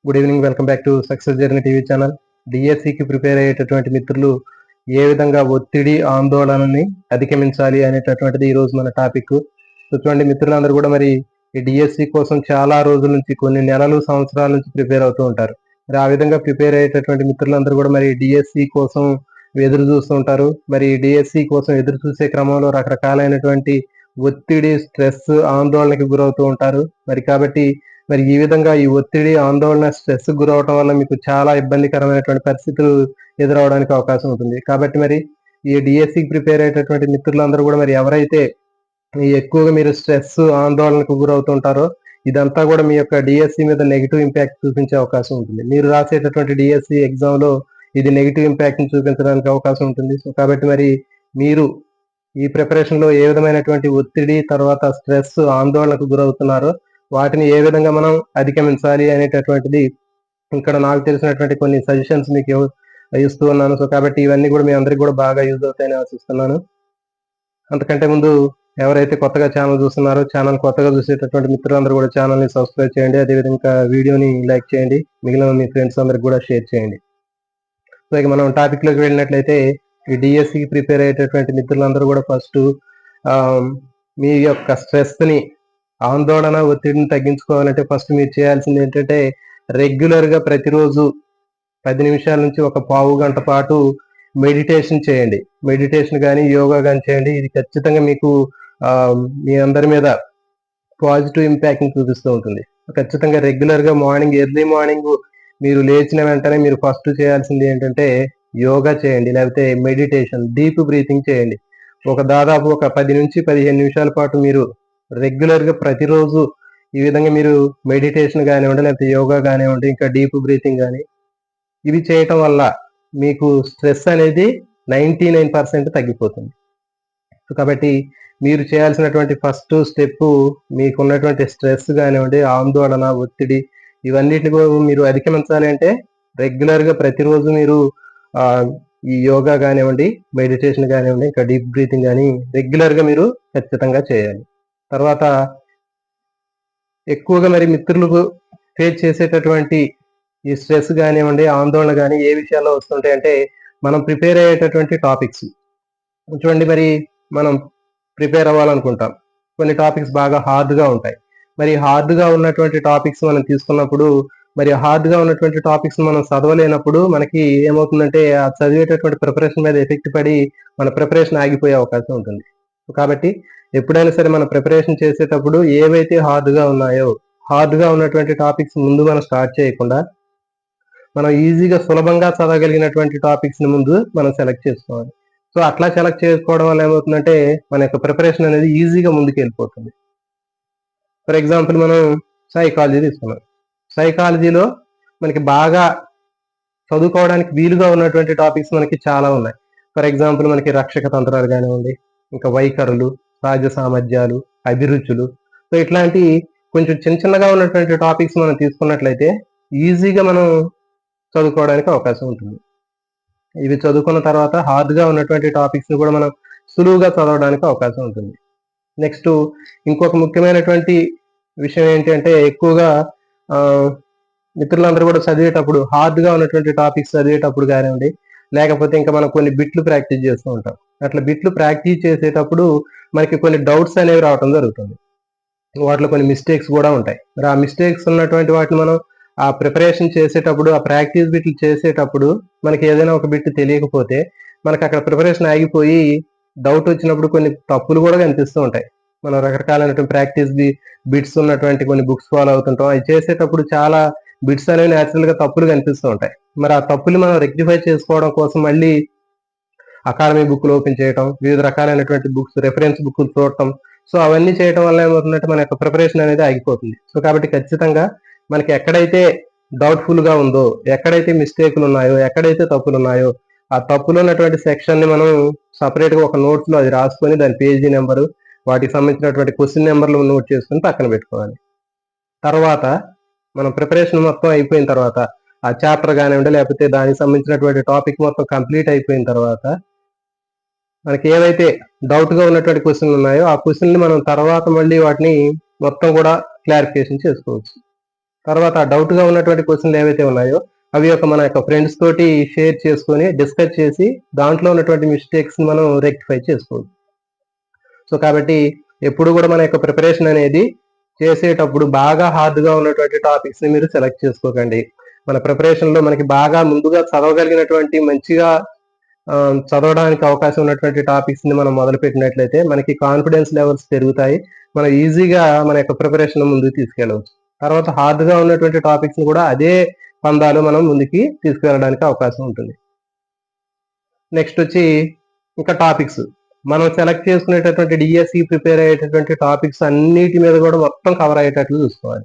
Good evening. Welcome back to success journey TV channel. డిఎస్సికి prepare అయ్యేటటువంటి మిత్రులు ఏ విధంగా ఒత్తిడి ఆందోళనని అధిగమించాలి అనేటటువంటిది ఈరోజు మన టాపిక్. చూడండి మిత్రులందరూ కూడా మరి ఈ డిఎస్సి కోసం చాలా రోజుల నుంచి, కొన్ని నెలలు, సంవత్సరాల నుంచి ప్రిపేర్ అవుతూ ఉంటారు. మరి ఆ విధంగా ప్రిపేర్ అయ్యేటటువంటి మిత్రులందరూ కూడా మరి డిఎస్సి కోసం ఎదురు చూస్తూ ఉంటారు. మరి డిఎస్సి కోసం ఎదురు చూసే క్రమంలో రకరకాలైనటువంటి ఒత్తిడి, స్ట్రెస్, ఆందోళనకి గురవుతూ ఉంటారు. కాబట్టి ఈ విధంగా ఈ ఒత్తిడి, ఆందోళన, స్ట్రెస్ గురవటం వల్ల మీకు చాలా ఇబ్బందికరమైనటువంటి పరిస్థితులు ఎదురవడానికి అవకాశం ఉంటుంది. కాబట్టి మరి ఈ డిఎస్సికి ప్రిపేర్ అయ్యేటటువంటి మిత్రులందరూ కూడా మరి ఎవరైతే ఎక్కువగా మీరు స్ట్రెస్, ఆందోళనకు గురవుతుంటారో ఇదంతా కూడా మీ యొక్క డిఎస్సి మీద నెగిటివ్ ఇంపాక్ట్ చూపించే అవకాశం ఉంటుంది. మీరు రాసేటటువంటి డిఎస్సి ఎగ్జామ్ లో ఇది నెగిటివ్ ఇంపాక్ట్ ని చూపించడానికి అవకాశం ఉంటుంది. సో కాబట్టి మరి మీరు ఈ ప్రిపరేషన్ లో ఏ విధమైనటువంటి ఒత్తిడి, తర్వాత స్ట్రెస్, ఆందోళనకు గురవుతున్నారో వాటిని ఏ విధంగా మనం అధిగమించాలి అనేటటువంటిది ఇక్కడ నాకు తెలిసినటువంటి కొన్ని సజెషన్స్ మీకు ఇస్తూ ఉన్నాను. సో కాబట్టి ఇవన్నీ కూడా మీ అందరికి కూడా బాగా యూజ్ అవుతాయని ఆశిస్తున్నాను. అంతకంటే ముందు ఎవరైతే కొత్తగా ఛానల్ చూస్తున్నారో, ఛానల్ కొత్తగా చూసేటటువంటి మిత్రులందరూ కూడా ఛానల్ని సబ్స్క్రైబ్ చేయండి. అదేవిధంగా వీడియోని లైక్ చేయండి. మిగిలిన మీ ఫ్రెండ్స్ అందరికి కూడా షేర్ చేయండి. సో ఇక మనం టాపిక్ లోకి వెళ్ళినట్లయితే ఈ డిఎస్సికి ప్రిపేర్ అయ్యేటటువంటి మిత్రులందరూ కూడా ఫస్ట్ మీ యొక్క స్ట్రెస్ ని, ఆందోళన, ఒత్తిడిని తగ్గించుకోవాలంటే ఫస్ట్ మీరు చేయాల్సింది ఏంటంటే రెగ్యులర్ గా ప్రతిరోజు 10 నిమిషాల నుంచి ఒక పావు గంట పాటు మెడిటేషన్ చేయండి. మెడిటేషన్ కానీ, యోగా కానీ చేయండి. ఇది ఖచ్చితంగా మీకు మీ అందరి మీద పాజిటివ్ ఇంపాక్ట్ ని చూపిస్తూ ఉంటుంది. ఖచ్చితంగా రెగ్యులర్ గా ఎర్లీ మార్నింగ్ మీరు లేచిన వెంటనే మీరు ఫస్ట్ చేయాల్సింది ఏంటంటే యోగా చేయండి, లేకపోతే మెడిటేషన్, డీప్ బ్రీతింగ్ చేయండి. దాదాపు ఒక 10 నుంచి 15 నిమిషాల పాటు మీరు రెగ్యులర్ గా ప్రతిరోజు ఈ విధంగా మీరు మెడిటేషన్ కానివ్వండి, లేకపోతే యోగా కానివ్వండి, ఇంకా డీప్ బ్రీతింగ్ కానీ ఇవి చేయటం వల్ల మీకు స్ట్రెస్ అనేది 99% తగ్గిపోతుంది. సో కాబట్టి మీరు చేయాల్సినటువంటి ఫస్ట్ స్టెప్ మీకున్నటువంటి స్ట్రెస్ కానివ్వండి, ఆందోళన, ఒత్తిడి ఇవన్నిటిని కూడా మీరు అధిగమించాలి అంటే రెగ్యులర్ గా ప్రతిరోజు మీరు ఈ యోగా కానివ్వండి, మెడిటేషన్ కానివ్వండి, ఇంకా డీప్ బ్రీతింగ్ కానీ రెగ్యులర్ గా మీరు ఖచ్చితంగా చేయాలి. తర్వాత ఎక్కువగా మరి మిత్రులు ఫేస్ చేసేటటువంటి ఈ స్ట్రెస్ కానివ్వండి, ఆందోళన కానీ ఏ విషయాల్లో వస్తుంటాయి అంటే మనం ప్రిపేర్ అయ్యేటటువంటి టాపిక్స్. చూడండి మరి మనం ప్రిపేర్ అవ్వాలనుకుంటాం, కొన్ని టాపిక్స్ బాగా హార్డ్గా ఉంటాయి. మరి హార్డ్గా ఉన్నటువంటి టాపిక్స్ మనం తీసుకున్నప్పుడు మరి హార్డ్గా ఉన్నటువంటి టాపిక్స్ మనం చదవలేనప్పుడు మనకి ఏమవుతుందంటే ఆ చదివేటటువంటి ప్రిపరేషన్ మీద ఎఫెక్ట్ పడి మన ప్రిపరేషన్ ఆగిపోయే అవకాశం ఉంటుంది. కాబట్టి ఎప్పుడైనా సరే మన ప్రిపరేషన్ చేసేటప్పుడు ఏవైతే హార్డ్గా ఉన్నాయో, హార్డ్గా ఉన్నటువంటి టాపిక్స్ ముందు మనం స్టార్ట్ చేయకుండా మనం ఈజీగా, సులభంగా చదవగలిగినటువంటి టాపిక్స్ ని ముందు మనం సెలెక్ట్ చేసుకోవాలి. సో అట్లా సెలెక్ట్ చేసుకోవడం వల్ల ఏమవుతుందంటే మన యొక్క ప్రిపరేషన్ అనేది ఈజీగా ముందుకు వెళ్ళిపోతుంది. ఫర్ ఎగ్జాంపుల్ మనం సైకాలజీ తీసుకున్నాం. సైకాలజీలో మనకి బాగా చదువుకోవడానికి వీలుగా ఉన్నటువంటి టాపిక్స్ మనకి చాలా ఉన్నాయి. ఫర్ ఎగ్జాంపుల్ మనకి రక్షక తంత్రాలు కానివ్వండి, ఇంకా వైఖరులు, సహజ సామర్థ్యాలు, అభిరుచులు. సో ఇట్లాంటి కొంచెం చిన్నగా ఉన్నటువంటి టాపిక్స్ మనం తీసుకున్నట్లయితే ఈజీగా మనం చదువుకోవడానికి అవకాశం ఉంటుంది. ఇవి చదువుకున్న తర్వాత హార్డ్గా ఉన్నటువంటి టాపిక్స్ ని కూడా మనం సులువుగా చదవడానికి అవకాశం ఉంటుంది. నెక్స్ట్ ఇంకొక ముఖ్యమైనటువంటి విషయం ఏంటంటే ఎక్కువగా మిత్రులందరూ కూడా చదివేటప్పుడు హార్డ్గా ఉన్నటువంటి టాపిక్స్ చదివేటప్పుడు కానివ్వండి, లేకపోతే ఇంకా మనం కొన్ని బిట్లు ప్రాక్టీస్ చేస్తూ ఉంటాం. అట్లా బిట్లు ప్రాక్టీస్ చేసేటప్పుడు మనకి కొన్ని డౌట్స్ అనేవి రావడం జరుగుతుంది. వాటిలో కొన్ని మిస్టేక్స్ కూడా ఉంటాయి. మరి ఆ మిస్టేక్స్ ఉన్నటువంటి వాటిని మనం ఆ ప్రిపరేషన్ చేసేటప్పుడు, ఆ ప్రాక్టీస్ బిట్లు చేసేటప్పుడు మనకి ఏదైనా ఒక బిట్ తెలియకపోతే మనకి అక్కడ ప్రిపరేషన్ ఆగిపోయి డౌట్ వచ్చినప్పుడు కొన్ని తప్పులు కూడా కనిపిస్తూ ఉంటాయి. మనం రకరకాలైనటువంటి ప్రాక్టీస్ బిట్స్ ఉన్నటువంటి కొన్ని బుక్స్ ఫాలో అవుతుంటాం. అవి చేసేటప్పుడు చాలా బిట్స్ అనేవి న్యాచురల్ గా తప్పులు కనిపిస్తూ ఉంటాయి. మరి ఆ తప్పులు మనం రెక్టిఫై చేసుకోవడం కోసం మళ్ళీ అకాడమీ బుక్లు ఓపెన్ చేయడం, వివిధ రకాలైనటువంటి బుక్స్, రెఫరెన్స్ బుక్లు చూడటం. సో అవన్నీ చేయడం వల్ల ఏమవుతుందంటే మన యొక్క ప్రిపరేషన్ అనేది ఆగిపోతుంది. సో కాబట్టి ఖచ్చితంగా మనకి ఎక్కడైతే డౌట్ఫుల్ గా ఉందో, ఎక్కడైతే మిస్టేక్లు ఉన్నాయో, ఎక్కడైతే తప్పులు ఉన్నాయో ఆ తప్పులు ఉన్నటువంటి సెక్షన్ ని మనం సపరేట్ గా ఒక నోట్స్ లో అది రాసుకొని దాని పేజీ నెంబరు, వాటికి సంబంధించినటువంటి క్వశ్చన్ నెంబర్లు నోట్ చేసుకొని పక్కన పెట్టుకోవాలి. తర్వాత మనం ప్రిపరేషన్ మొత్తం అయిపోయిన తర్వాత ఆ చాప్టర్ కానివ్వండి, లేకపోతే దానికి సంబంధించినటువంటి టాపిక్ మొత్తం కంప్లీట్ అయిపోయిన తర్వాత మనకి ఏవైతే డౌట్ గా ఉన్నటువంటి క్వశ్చన్లు ఉన్నాయో ఆ క్వశ్చన్ ని మనం తర్వాత మళ్ళీ వాటిని మొత్తం కూడా క్లారిఫికేషన్ చేసుకోవచ్చు. తర్వాత డౌట్ గా ఉన్నటువంటి క్వశ్చన్లు ఏవైతే ఉన్నాయో అవి మన యొక్క ఫ్రెండ్స్ తోటి షేర్ చేసుకొని డిస్కస్ చేసి దాంట్లో ఉన్నటువంటి మిస్టేక్స్ మనం రెక్టిఫై చేసుకోవచ్చు. సో కాబట్టి ఎప్పుడు కూడా మన యొక్క ప్రిపరేషన్ అనేది చేసేటప్పుడు బాగా హార్డ్గా ఉన్నటువంటి టాపిక్స్ ని మీరు సెలెక్ట్ చేసుకోకండి. మన ప్రిపరేషన్ లో మనకి బాగా ముందుగా చదవగలిగినటువంటి మంచిగా చదవడానికి అవకాశం ఉన్నటువంటి టాపిక్స్ ని మనం మొదలు పెట్టినట్లయితే మనకి కాన్ఫిడెన్స్ లెవెల్స్ పెరుగుతాయి. మనం ఈజీగా మన యొక్క ప్రిపరేషన్ ముందుకు తీసుకెళ్ళవచ్చు. తర్వాత హార్డ్ గా ఉన్నటువంటి టాపిక్స్ ని కూడా అదే పందాలు మనం ముందుకి తీసుకువెళ్ళడానికి అవకాశం ఉంటుంది. నెక్స్ట్ వచ్చి ఇంకా టాపిక్స్ మనం సెలెక్ట్ చేసుకునేటటువంటి డిఎస్సి ప్రిపేర్ అయ్యేటటువంటి టాపిక్స్ అన్నిటి మీద కూడా మొత్తం కవర్ అయ్యేటట్లు చూసుకోవాలి.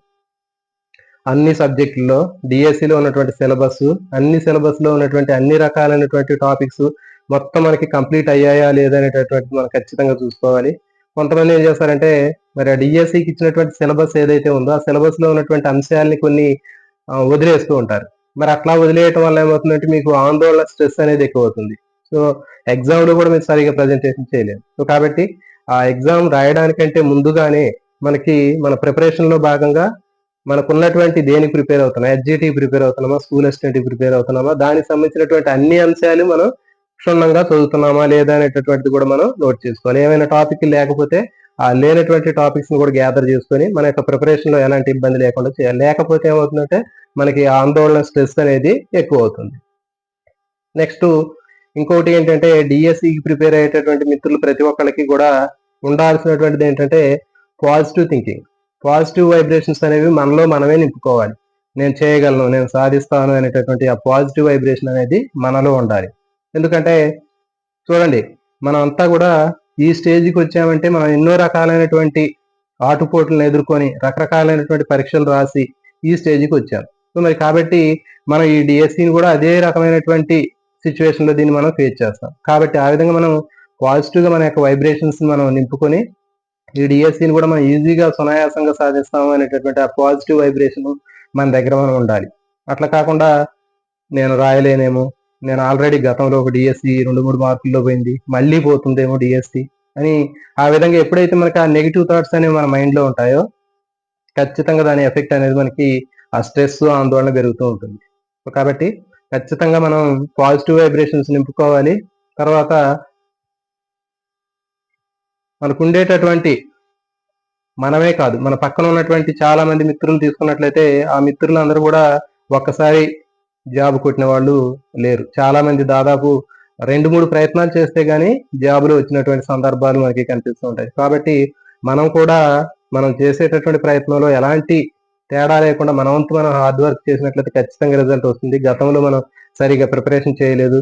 అన్ని సబ్జెక్టుల్లో డిఎస్సిలో ఉన్నటువంటి సిలబస్, అన్ని సిలబస్ లో ఉన్నటువంటి అన్ని రకాలైనటువంటి టాపిక్స్ మొత్తం మనకి కంప్లీట్ అయ్యాయా లేదా అనేటటువంటి మనం ఖచ్చితంగా చూసుకోవాలి. కొంతమంది ఏం చేస్తారంటే మరి ఆ డిఎస్సికి ఇచ్చినటువంటి సిలబస్ ఏదైతే ఉందో ఆ సిలబస్ లో ఉన్నటువంటి అంశాలని కొన్ని వదిలేస్తూ ఉంటారు. మరి అట్లా వదిలేయటం వల్ల ఏమవుతుందంటే మీకు ఆందోళన, స్ట్రెస్ అనేది ఎక్కువ అవుతుంది. సో ఎగ్జామ్ లో కూడా మీరు సరిగా ప్రజెంటేషన్ చేయలేరు. సో కాబట్టి ఆ ఎగ్జామ్ రాయడానికంటే ముందుగానే మనకి మన ప్రిపరేషన్ లో భాగంగా మనకున్నటువంటి దేనికి ప్రిపేర్ అవుతున్నాం, ఎస్జిటి ప్రిపేర్ అవుతున్నామా, స్కూల్ అసిస్టెంట్ ప్రిపేర్ అవుతున్నామా, దానికి సంబంధించినటువంటి అన్ని అంశాలు మనం క్షుణ్ణంగా చదువుతున్నామా లేదా అనేటటువంటిది కూడా మనం నోట్ చేసుకోవాలి. ఏమైనా టాపిక్ లేకపోతే ఆ లేనటువంటి టాపిక్స్ ని కూడా గ్యాదర్ చేసుకొని మన యొక్క ప్రిపరేషన్ లో ఎలాంటి ఇబ్బంది లేకుండా చేయాలి. లేకపోతే ఏమవుతుందంటే మనకి ఆందోళన, స్ట్రెస్ అనేది ఎక్కువ అవుతుంది. నెక్స్ట్ ఇంకోటి ఏంటంటే డిఎస్సికి ప్రిపేర్ అయ్యేటటువంటి మిత్రులు ప్రతి ఒక్కరికి కూడా ఉండాల్సినటువంటిది ఏంటంటే పాజిటివ్ థింకింగ్, పాజిటివ్ వైబ్రేషన్స్ అనేవి మనలో మనమే నింపుకోవాలి. నేను చేయగలను, నేను సాధిస్తాను అనేటటువంటి ఆ పాజిటివ్ వైబ్రేషన్ అనేది మనలో ఉండాలి. ఎందుకంటే చూడండి, మనం అంతా కూడా ఈ స్టేజ్కి వచ్చామంటే మనం ఎన్నో రకాలైనటువంటి ఆటుపోట్లను ఎదుర్కొని రకరకాలైనటువంటి పరీక్షలు రాసి ఈ స్టేజ్కి వచ్చాం. సో మరి కాబట్టి మనం ఈ డిఎస్సిని కూడా అదే రకమైనటువంటి సిచ్యువేషన్ లో దీన్ని మనం ఫేస్ చేస్తాం. కాబట్టి ఆ విధంగా మనం పాజిటివ్ గా మన యొక్క వైబ్రేషన్స్ మనం నింపుకొని ఈ డిఎస్సిని కూడా మనం ఈజీగా సునాయాసంగా సాధిస్తాము అనేటటువంటి ఆ పాజిటివ్ వైబ్రేషన్ మన దగ్గర మనం ఉండాలి. అట్లా కాకుండా నేను రాయలేనేమో, నేను ఆల్రెడీ గతంలో ఒక డిఎస్సి 2-3 మార్కుల్లో పోయింది, మళ్ళీ పోతుందేమో డిఎస్సి అని ఆ విధంగా ఎప్పుడైతే మనకి ఆ నెగిటివ్ థాట్స్ అనేవి మన మైండ్ లో ఉంటాయో ఖచ్చితంగా దాని ఎఫెక్ట్ అనేది మనకి ఆ స్ట్రెస్, ఆందోళన పెరుగుతూ ఉంటుంది. కాబట్టి ఖచ్చితంగా మనం పాజిటివ్ వైబ్రేషన్స్ నింపుకోవాలి. తర్వాత మనకు ఉండేటటువంటి మనమే కాదు, మన పక్కన ఉన్నటువంటి చాలా మంది మిత్రులు తీసుకున్నట్లయితే ఆ మిత్రులందరూ కూడా ఒక్కసారి జాబ్ కొట్టిన వాళ్ళు లేరు. చాలా మంది దాదాపు 2-3 ప్రయత్నాలు చేస్తే గానీ జాబులు వచ్చినటువంటి సందర్భాలు మనకి కనిపిస్తూ ఉంటాయి. కాబట్టి మనం కూడా మనం చేసేటటువంటి ప్రయత్నంలో ఎలాంటి తేడా లేకుండా మన వంతు మనం హార్డ్ వర్క్ చేసినట్లయితే ఖచ్చితంగా రిజల్ట్ వస్తుంది. గతంలో మనం సరిగా ప్రిపరేషన్ చేయలేదు,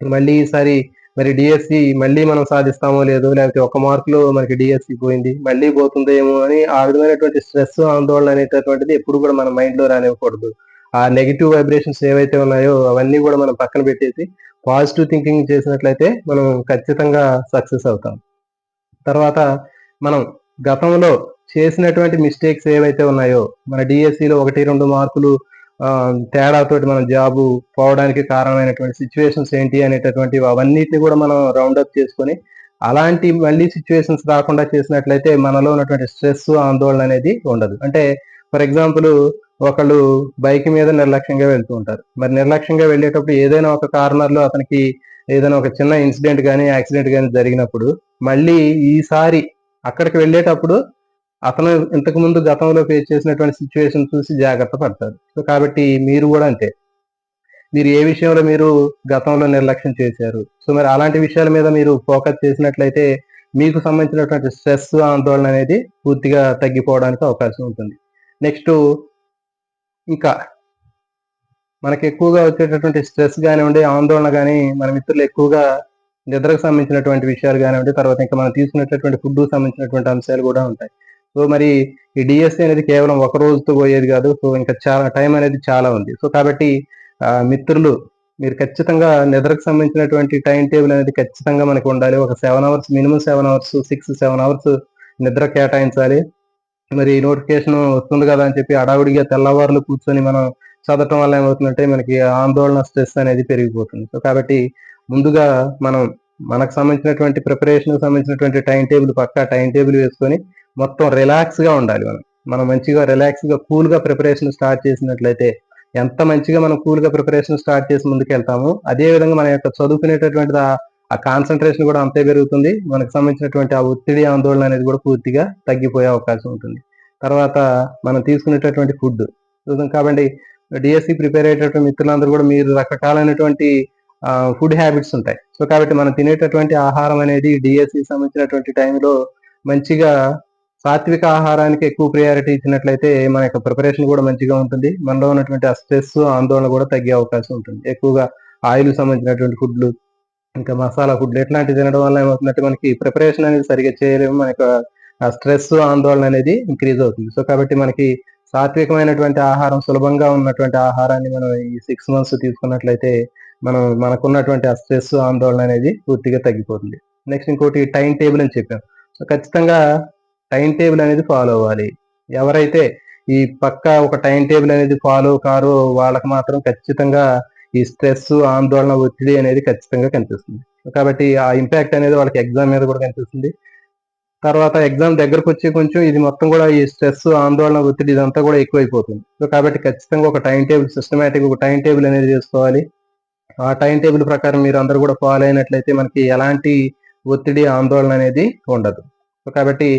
మళ్ళీ ఈసారి మరి డిఎస్సి మళ్ళీ మనం సాధిస్తామో లేదో, లేకపోతే 1 మార్కులో మనకి డిఎస్సి పోయింది మళ్ళీ పోతుందేమో అని ఆ విధమైనటువంటి స్ట్రెస్, ఆందోళన అనేటటువంటిది ఎప్పుడు కూడా మన మైండ్ లో రానివ్వకూడదు. ఆ నెగిటివ్ వైబ్రేషన్స్ ఏవైతే ఉన్నాయో అవన్నీ కూడా మనం పక్కన పెట్టేసి పాజిటివ్ థింకింగ్ చేసినట్లయితే మనం ఖచ్చితంగా సక్సెస్ అవుతాం. తర్వాత మనం గతంలో చేసినటువంటి మిస్టేక్స్ ఏవైతే ఉన్నాయో మన డిఎస్సిలో 1-2 మార్కులు తేడాతోటి మనం జాబు పోవడానికి కారణమైనటువంటి సిచ్యువేషన్స్ ఏంటి అనేటటువంటి అవన్నిటిని కూడా మనం రౌండప్ చేసుకొని అలాంటి మళ్ళీ సిచ్యువేషన్స్ రాకుండా చేసినట్లయితే మనలో ఉన్నటువంటి స్ట్రెస్, ఆందోళన అనేది ఉండదు. అంటే ఫర్ ఎగ్జాంపుల్ ఒకళ్ళు బైక్ మీద నిర్లక్ష్యంగా వెళ్తూ ఉంటారు. మరి నిర్లక్ష్యంగా వెళ్ళేటప్పుడు ఏదైనా ఒక కార్నర్ లో అతనికి ఏదైనా ఒక చిన్న ఇన్సిడెంట్ కానీ, యాక్సిడెంట్ కానీ జరిగినప్పుడు మళ్ళీ ఈసారి అక్కడికి వెళ్ళేటప్పుడు అతను ఇంతకు ముందు గతంలో ఫేస్ చేసినటువంటి సిచ్యువేషన్ చూసి జాగ్రత్త పడతారు. సో కాబట్టి మీరు కూడా అంతే, మీరు ఏ విషయంలో మీరు గతంలో నిర్లక్ష్యం చేశారు, సో మరి అలాంటి విషయాల మీద మీరు ఫోకస్ చేసినట్లయితే మీకు సంబంధించినటువంటి స్ట్రెస్, ఆందోళన అనేది పూర్తిగా తగ్గిపోవడానికి అవకాశం ఉంటుంది. నెక్స్ట్ ఇంకా మనకి ఎక్కువగా వచ్చేటటువంటి స్ట్రెస్ కానివ్వండి, ఆందోళన కానీ మన మిత్రులు ఎక్కువగా నిద్రకు సంబంధించినటువంటి విషయాలు కానివ్వండి, తర్వాత ఇంకా మనం తీసుకునేటటువంటి ఫుడ్ సంబంధించినటువంటి అంశాలు కూడా ఉంటాయి. సో మరి ఈ డిఎస్సి అనేది కేవలం ఒక రోజుతో పోయేది కాదు. సో ఇంకా చాలా టైం అనేది చాలా ఉంది. సో కాబట్టి మిత్రులు మీరు ఖచ్చితంగా నిద్రకు సంబంధించినటువంటి టైం టేబుల్ అనేది ఖచ్చితంగా మనకు ఉండాలి. ఒక 7 అవర్స్, మినిమం 7 అవర్స్, 6-7 అవర్స్ నిద్ర కేటాయించాలి. మరి నోటిఫికేషన్ వస్తుంది కదా అని చెప్పి అడావుడిగా తెల్లవారులు కూర్చొని మనం చదవటం వల్ల ఏమవుతుందంటే మనకి ఆందోళన, స్ట్రెస్ అనేది పెరిగిపోతుంది. సో కాబట్టి ముందుగా మనకు సంబంధించినటువంటి ప్రిపరేషన్ సంబంధించినటువంటి టైం టేబుల్ పక్కా టైం టేబుల్ వేసుకొని మొత్తం రిలాక్స్ గా ఉండాలి. మనం మనం మంచిగా రిలాక్స్గా కూల్గా ప్రిపరేషన్ స్టార్ట్ చేసినట్లయితే ఎంత మంచిగా మనం కూల్గా ప్రిపరేషన్ స్టార్ట్ చేసి ముందుకెళ్తామో అదే విధంగా మన యొక్క చదువుకునేటటువంటిది ఆ కాన్సన్ట్రేషన్ కూడా అంతే పెరుగుతుంది. మనకు సంబంధించినటువంటి ఆ ఒత్తిడి ఆందోళన అనేది కూడా పూర్తిగా తగ్గిపోయే అవకాశం ఉంటుంది. తర్వాత మనం తీసుకునేటటువంటి ఫుడ్ కాబట్టి డిఎస్సి ప్రిపేర్ అయ్యేటటువంటి మిత్రులందరూ కూడా మీరు రకరకాలైనటువంటి ఫుడ్ హ్యాబిట్స్ ఉంటాయి. సో కాబట్టి మనం తినేటటువంటి ఆహారం అనేది డిఎస్సికి సంబంధించినటువంటి టైంలో మంచిగా సాత్విక ఆహారానికి ఎక్కువ ప్రియారిటీ ఇచ్చినట్లయితే మన యొక్క ప్రిపరేషన్ కూడా మంచిగా ఉంటుంది. మనలో ఉన్నటువంటి ఆ స్ట్రెస్ ఆందోళన కూడా తగ్గే అవకాశం ఉంటుంది. ఎక్కువగా ఆయిల్ సంబంధించినటువంటి ఫుడ్లు, ఇంకా మసాలా ఫుడ్లు ఇట్లాంటివి తినడం వల్ల ఏమవుతుందంటే మనకి ప్రిపరేషన్ అనేది సరిగ్గా చేయలేము. మనకు ఆ స్ట్రెస్ ఆందోళన అనేది ఇంక్రీజ్ అవుతుంది. సో కాబట్టి మనకి సాత్వికమైనటువంటి ఆహారం, సులభంగా ఉన్నటువంటి ఆహారాన్ని మనం ఈ 6 మంత్స్ తీసుకున్నట్లయితే మనకున్నటువంటి ఆ స్ట్రెస్ ఆందోళన అనేది పూర్తిగా తగ్గిపోతుంది. నెక్స్ట్ ఇంకోటి టైం టేబుల్ అని చెప్పాం. సో ఖచ్చితంగా టైం టేబుల్ అనేది ఫాలో అవ్వాలి. ఎవరైతే ఈ పక్కా ఒక టైం టేబుల్ అనేది ఫాలో కారో వాళ్ళకి మాత్రం ఖచ్చితంగా ఈ స్ట్రెస్, ఆందోళన, ఒత్తిడి అనేది ఖచ్చితంగా కనిపిస్తుంది. కాబట్టి ఆ ఇంపాక్ట్ అనేది వాళ్ళకి ఎగ్జామ్ మీద కూడా కనిపిస్తుంది. తర్వాత ఎగ్జామ్ దగ్గరకొచ్చి కొంచెం ఇది మొత్తం కూడా ఈ స్ట్రెస్, ఆందోళన, ఒత్తిడి ఇదంతా కూడా ఎక్కువైపోతుంది. సో కాబట్టి ఖచ్చితంగా ఒక టైం టేబుల్ సిస్టమాటిక్ ఒక టైం టేబుల్ అనేది చేసుకోవాలి. ఆ టైం టేబుల్ ప్రకారం మీరు అందరూ కూడా ఫాలో అయినట్లయితే మనకి ఎలాంటి ఒత్తిడి, ఆందోళన అనేది ఉండదు. సో కాబట్టి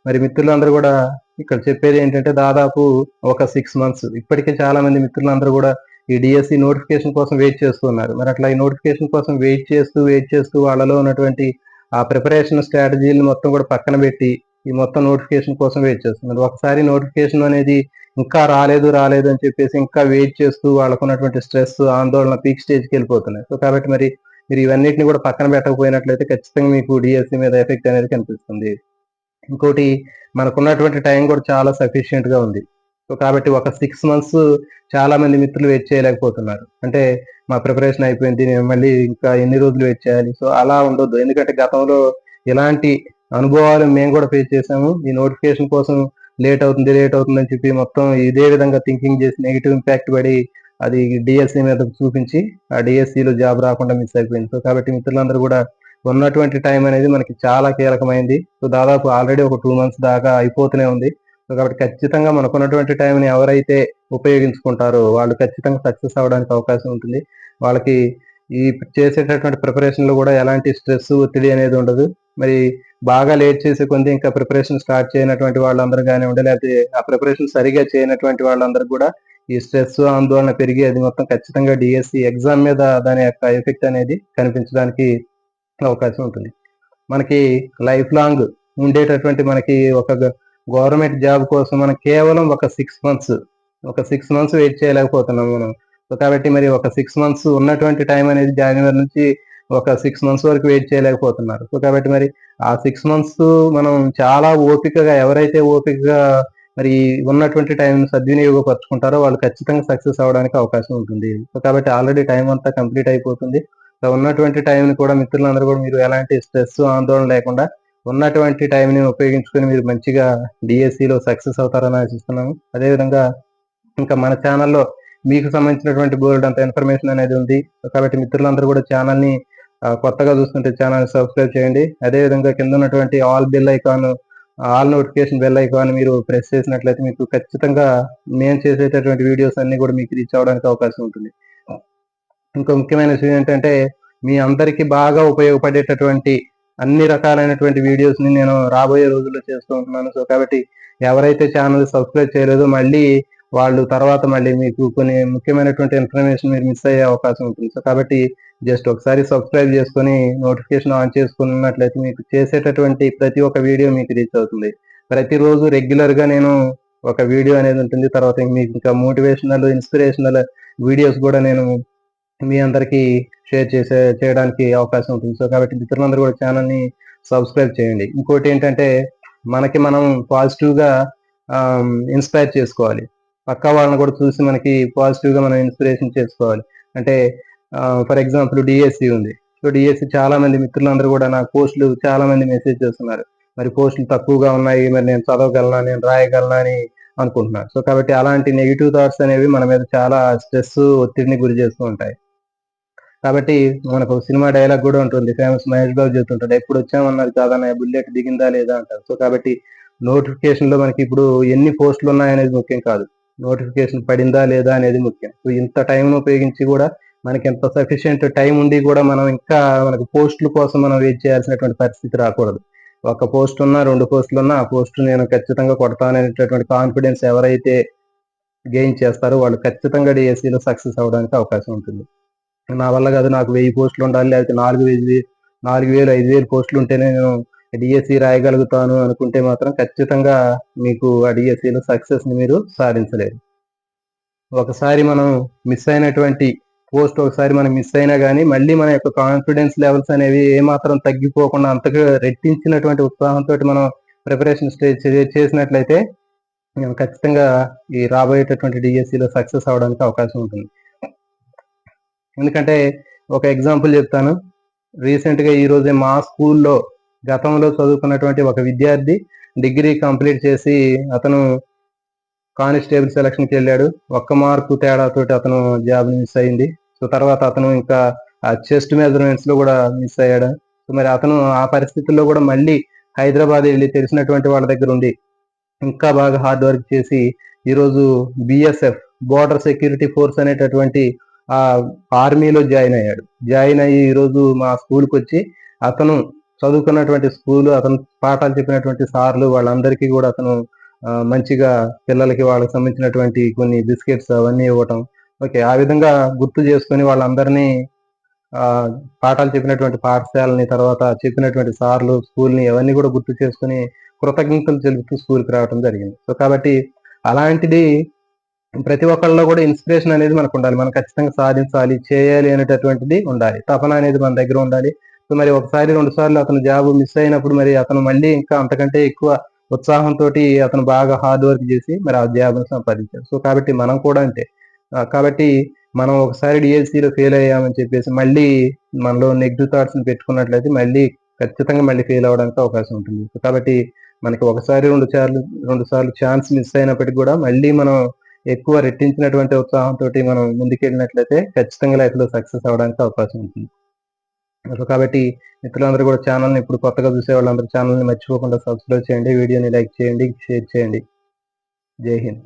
మరి మిత్రులందరూ కూడా ఇక్కడ చెప్పేది ఏంటంటే దాదాపు ఒక 6 మంత్స్ ఇప్పటికే చాలా మంది మిత్రులందరూ కూడా ఈ డిఎస్సి నోటిఫికేషన్ కోసం వెయిట్ చేస్తున్నారు. మరి అట్లా ఈ నోటిఫికేషన్ కోసం వెయిట్ చేస్తూ వాళ్ళలో ఉన్నటువంటి ఆ ప్రిపరేషన్ స్ట్రాటజీలు మొత్తం కూడా పక్కన పెట్టి ఈ మొత్తం నోటిఫికేషన్ కోసం వెయిట్ చేస్తున్నారు. ఒకసారి నోటిఫికేషన్ అనేది ఇంకా రాలేదు అని చెప్పేసి ఇంకా వెయిట్ చేస్తూ వాళ్ళకున్నటువంటి స్ట్రెస్, ఆందోళన పీక్ స్టేజ్కి వెళ్ళిపోతున్నాయి. సో కాబట్టి మరి మీరు ఇవన్నిటిని కూడా పక్కన పెట్టకపోయినట్లయితే ఖచ్చితంగా మీకు డిఎస్సి మీద ఎఫెక్ట్ అనేది కనిపిస్తుంది. ఇంకోటి మనకున్నటువంటి టైం కూడా చాలా సఫిషియెంట్ గా ఉంది. సో కాబట్టి ఒక 6 మంత్స్ చాలా మంది మిత్రులు వెయిట్ చేయలేకపోతున్నారు. అంటే మా ప్రిపరేషన్ అయిపోయింది, నేను మళ్ళీ ఇంకా ఎన్ని రోజులు వెయిట్ చేయాలి. సో అలా ఉండొద్దు. ఎందుకంటే గతంలో ఇలాంటి అనుభవాలు మేము కూడా ఫేస్ చేసాము. ఈ నోటిఫికేషన్ కోసం లేట్ అవుతుంది అని చెప్పి మొత్తం ఇదే విధంగా థింకింగ్ చేసి నెగిటివ్ ఇంపాక్ట్ పడి అది డిఎస్సి మీద చూపించి ఆ డిఎస్సిలో జాబ్ రాకుండా మిస్ అయిపోయింది. సో కాబట్టి మిత్రులందరూ కూడా ఉన్నటువంటి టైం అనేది మనకి చాలా కీలకమైంది. సో దాదాపు ఆల్రెడీ ఒక 2 మంత్స్ దాకా అయిపోతూనే ఉంది. సో కాబట్టి ఖచ్చితంగా మనకున్నటువంటి టైంని ఎవరైతే ఉపయోగించుకుంటారో వాళ్ళు ఖచ్చితంగా సక్సెస్ అవ్వడానికి అవకాశం ఉంటుంది. వాళ్ళకి ఈ చేసేటటువంటి ప్రిపరేషన్లో కూడా ఎలాంటి స్ట్రెస్, ఒత్తిడి అనేది ఉండదు. మరి బాగా లేట్ చేసే కొంది ఇంకా ప్రిపరేషన్ స్టార్ట్ చేయనటువంటి వాళ్ళందరూ కానివ్వండి, లేకపోతే ఆ ప్రిపరేషన్ సరిగా చేయనటువంటి వాళ్ళందరూ కూడా ఈ స్ట్రెస్, ఆందోళన పెరిగి అది మొత్తం ఖచ్చితంగా డిఎస్సి ఎగ్జామ్ మీద దాని యొక్క ఎఫెక్ట్ అనేది కనిపించడానికి అవకాశం ఉంటుంది. మనకి లైఫ్ లాంగ్ ఉండేటటువంటి మనకి ఒక గవర్నమెంట్ జాబ్ కోసం మనం కేవలం ఒక 6 మంత్స్ వెయిట్ చేయలేకపోతున్నాం మనం. సో కాబట్టి మరి ఒక 6 మంత్స్ ఉన్నటువంటి టైం అనేది జనవరి నుంచి ఒక 6 మంత్స్ వరకు వెయిట్ చేయలేకపోతున్నారు. సో కాబట్టి మరి ఆ 6 మంత్స్ మనం చాలా ఓపికగా ఎవరైతే ఓపికగా మరి ఉన్నటువంటి టైం సద్వినియోగపరుచుకుంటారో వాళ్ళు ఖచ్చితంగా సక్సెస్ అవ్వడానికి అవకాశం ఉంటుంది. సో కాబట్టి ఆల్రెడీ టైం అంతా కంప్లీట్ అయిపోతుంది. సో ఉన్నటువంటి టైంని కూడా మిత్రులందరూ కూడా మీరు ఎలాంటి స్ట్రెస్, ఆందోళన లేకుండా ఉన్నటువంటి టైంని ఉపయోగించుకొని మీరు మంచిగా డిఎస్సిలో సక్సెస్ అవుతారని ఆశిస్తున్నాను. అదేవిధంగా ఇంకా మన ఛానల్లో మీకు సంబంధించినటువంటి బోల్డ్ అంత ఇన్ఫర్మేషన్ అనేది ఉంది. కాబట్టి మిత్రులందరూ కూడా ఛానల్ని కొత్తగా చూస్తుంటే ఛానల్ సబ్స్క్రైబ్ చేయండి. అదేవిధంగా కింద ఉన్నటువంటి ఆల్ నోటిఫికేషన్ బెల్ ఐకాన్ మీరు ప్రెస్ చేసినట్లయితే మీకు ఖచ్చితంగా నేను చేసేటటువంటి వీడియోస్ అన్ని కూడా మీకు రీచ్ అవ్వడానికి అవకాశం ఉంటుంది. ఇంకో ముఖ్యమైన విషయం ఏంటంటే మీ అందరికీ బాగా ఉపయోగపడేటటువంటి అన్ని రకాలైనటువంటి వీడియోస్ని నేను రాబోయే రోజుల్లో చేస్తూ ఉంటున్నాను. సో కాబట్టి ఎవరైతే ఛానల్ సబ్స్క్రైబ్ చేయలేదో మళ్ళీ వాళ్ళు తర్వాత మళ్ళీ మీకు కొన్ని ముఖ్యమైనటువంటి ఇన్ఫర్మేషన్ మీరు మిస్ అయ్యే అవకాశం ఉంటుంది. సో కాబట్టి జస్ట్ ఒకసారి సబ్స్క్రైబ్ చేసుకొని నోటిఫికేషన్ ఆన్ చేసుకున్నట్లయితే మీకు చేసేటటువంటి ప్రతి ఒక్క వీడియో మీకు రీచ్ అవుతుంది. ప్రతిరోజు రెగ్యులర్గా నేను ఒక వీడియో అనేది ఉంటుంది. తర్వాత మీకు ఇంకా మోటివేషనల్, ఇన్స్పిరేషనల్ వీడియోస్ కూడా నేను మీ అందరికీ షేర్ చేయడానికి అవకాశం ఉంటుంది. సో కాబట్టి మిత్రులందరూ కూడా ఛానల్ని సబ్స్క్రైబ్ చేయండి. ఇంకోటి ఏంటంటే మనకి మనం పాజిటివ్గా ఇన్స్పైర్ చేసుకోవాలి. పక్క వాళ్ళని కూడా చూసి మనకి పాజిటివ్గా మనం ఇన్స్పిరేషన్ చేసుకోవాలి. అంటే ఫర్ ఎగ్జాంపుల్ డిఎస్సి ఉంది. సో డిఎస్సి చాలా మంది మిత్రులందరూ కూడా నాకు పోస్టులు చాలా మంది మెసేజ్ చేస్తున్నారు. మరి పోస్టులు తక్కువగా ఉన్నాయి, మరి నేను చదవగలనా, నేను రాయగలనా అని అనుకుంటున్నారు. సో కాబట్టి అలాంటి నెగిటివ్ థాట్స్ అనేవి మన మీద చాలా స్ట్రెస్, ఒత్తిడిని గురి చేస్తూ ఉంటాయి. కాబట్టి మనకు సినిమా డైలాగ్ కూడా ఉంటుంది. ఫేమస్ మహేష్ బాబు చెప్తుంటాడు, ఎప్పుడు వచ్చామన్నారు కాదన్న బుల్లెట్ దిగిందా లేదా అంటారు. సో కాబట్టి నోటిఫికేషన్లో మనకి ఇప్పుడు ఎన్ని పోస్టులు ఉన్నాయనేది ముఖ్యం కాదు, నోటిఫికేషన్ పడిందా లేదా అనేది ముఖ్యం. సో ఇంత టైంను ఉపయోగించి కూడా మనకి ఎంత సఫిషియెంట్ టైం ఉండి కూడా మనం ఇంకా మనకి పోస్టుల కోసం మనం వెయిట్ చేయాల్సినటువంటి పరిస్థితి రాకూడదు. ఒక పోస్ట్ ఉన్నా 2 పోస్టులు ఉన్నా ఆ పోస్ట్ నేను ఖచ్చితంగా కొడతాననేటటువంటి కాన్ఫిడెన్స్ ఎవరైతే గెయిన్ చేస్తారో వాళ్ళు ఖచ్చితంగా డిఎస్సిలో సక్సెస్ అవ్వడానికి అవకాశం ఉంటుంది. నా వల్ల కాదు, నాకు 1000 పోస్టులు ఉండాలి, లేకపోతే 4000 5000 పోస్టులు ఉంటేనే నేను డిఎస్సి రాయగలుగుతాను అనుకుంటే మాత్రం ఖచ్చితంగా మీకు ఆ డిఎస్సిలో సక్సెస్ని మీరు సాధించలేరు. ఒకసారి మనం మిస్ అయినటువంటి పోస్ట్ ఒకసారి మనం మిస్ అయినా కానీ మళ్ళీ మన యొక్క కాన్ఫిడెన్స్ లెవెల్స్ అనేవి ఏమాత్రం తగ్గిపోకుండా అంతగా రెట్టించినటువంటి ఉత్సాహంతో మనం ప్రిపరేషన్ చేసినట్లయితే మనం ఖచ్చితంగా ఈ రాబోయేటటువంటి డిఎస్సిలో సక్సెస్ అవడానికి అవకాశం ఉంటుంది. ఎందుకంటే ఒక ఎగ్జాంపుల్ చెప్తాను. రీసెంట్గా ఈరోజే మా స్కూల్లో గతంలో చదువుకున్నటువంటి ఒక విద్యార్థి డిగ్రీ కంప్లీట్ చేసి అతను కానిస్టేబుల్ సెలక్షన్కి వెళ్ళాడు. 1 మార్కు తేడాతోటి అతను జాబ్ మిస్ అయింది. సో తర్వాత అతను ఇంకా ఆ చెస్ట్ మెజర్మెంట్స్లో కూడా మిస్ అయ్యాడు. సో మరి అతను ఆ పరిస్థితుల్లో కూడా మళ్ళీ హైదరాబాద్ వెళ్ళి తెలిసినటువంటి వాళ్ళ దగ్గర ఉండి ఇంకా బాగా హార్డ్ వర్క్ చేసి ఈరోజు బిఎస్ఎఫ్ బోర్డర్ సెక్యూరిటీ ఫోర్స్ అనేటటువంటి ఆ ఆర్మీలో జాయిన్ అయ్యాడు. జాయిన్ అయ్యి ఈరోజు మా స్కూల్కి వచ్చి అతను చదువుకున్నటువంటి స్కూలు, అతను పాఠాలు చెప్పినటువంటి సార్లు వాళ్ళందరికీ కూడా అతను మంచిగా పిల్లలకి వాళ్ళకి సంబంధించినటువంటి కొన్ని బిస్కెట్స్ అవన్నీ ఇవ్వటం. ఓకే, ఆ విధంగా గుర్తు చేసుకొని వాళ్ళందరినీ పాఠాలు చెప్పినటువంటి పాఠశాలని, తర్వాత చెప్పినటువంటి సార్లు, స్కూల్ని అవన్నీ కూడా గుర్తు చేసుకుని కృతజ్ఞతలు తెలుపుతూ స్కూల్కి రావడం జరిగింది. సో కాబట్టి అలాంటిది ప్రతి ఒక్కళ్ళలో కూడా ఇన్స్పిరేషన్ అనేది మనకు ఉండాలి. మనం ఖచ్చితంగా సాధించాలి, చేయాలి అనేటటువంటిది ఉండాలి. తపన అనేది మన దగ్గర ఉండాలి. సో మరి ఒకసారి 2 సార్లు అతను జాబ్ మిస్ అయినప్పుడు మరి అతను మళ్ళీ ఇంకా అంతకంటే ఎక్కువ ఉత్సాహంతోటి అతను బాగా హార్డ్ వర్క్ చేసి మరి ఆ జాబ్ను సంపాదించాడు. సో కాబట్టి మనం కూడా అంతే. కాబట్టి మనం ఒకసారి డిఎస్సిలో ఫెయిల్ అయ్యామని చెప్పేసి మళ్ళీ మనలో నెగిటివ్ థాట్స్ని పెట్టుకున్నట్లయితే మళ్ళీ ఖచ్చితంగా మళ్ళీ ఫెయిల్ అవ్వడానికి అవకాశం ఉంటుంది. సో కాబట్టి మనకి ఒకసారి 2 సార్లు ఛాన్స్ మిస్ అయినప్పటికీ కూడా మళ్ళీ మనం ఎక్కువ రెట్టించినటువంటి ఉత్సాహంతోటి మనం ముందుకెళ్ళినట్లయితే ఖచ్చితంగా లైఫ్లో సక్సెస్ అవ్వడానికి అవకాశం ఉంటుంది. సో కాబట్టి మిత్రులందరూ కూడా ఛానల్ని ఇప్పుడు కొత్తగా చూసే వాళ్ళందరూ ఛానల్ని మర్చిపోకుండా సబ్స్క్రైబ్ చేయండి, వీడియోని లైక్ చేయండి, షేర్ చేయండి. జై హింద్.